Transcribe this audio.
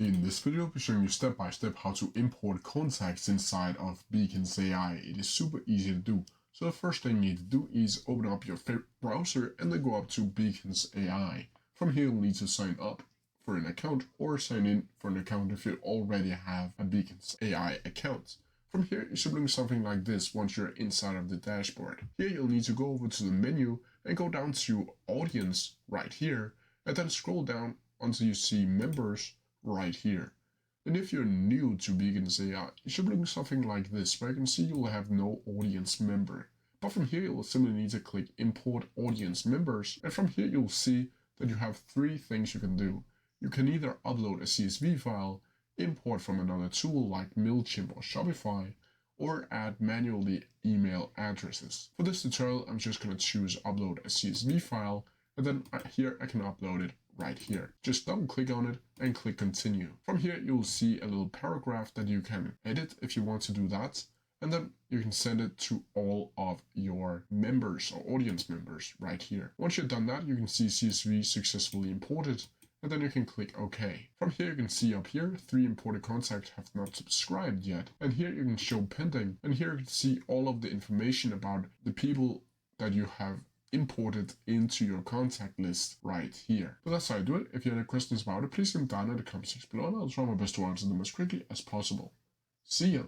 In this video, I'll be showing you step by step how to import contacts inside of beacons.ai. It is super easy to do. So the first thing you need to do is open up your favorite browser and then go up to beacons.ai. From here, you'll need to sign up for an account or sign in for an account if you already have a beacons.ai account. From here, it should look something like this once you're inside of the dashboard. Here, you'll need to go over to the menu and go down to audience right here, and then scroll down until you see members right here. And if you're new to beacons.ai, it should look something like this, where you can see you'll have no audience member. But from here, you'll simply need to click import audience members. And from here, you'll see that you have three things you can do. You can either upload a CSV file, import from another tool like MailChimp or Shopify, or add manually email addresses. For this tutorial, I'm just going to choose upload a CSV file, and then here I can upload it right here. Just double click on it and click continue. From here, you'll see a little paragraph that you can edit if you want to do that. And then you can send it to all of your members or audience members right here. Once you've done that, you can see CSV successfully imported, and then you can click OK. From here, you can see up here, 3 imported contacts have not subscribed yet. And here you can show pending. And here you can see all of the information about the people that you have imported into your contact list right here. So that's how I do it. If you have any questions about it, please leave them down in the comment section below, and I'll try my best to answer them as quickly as possible. See ya!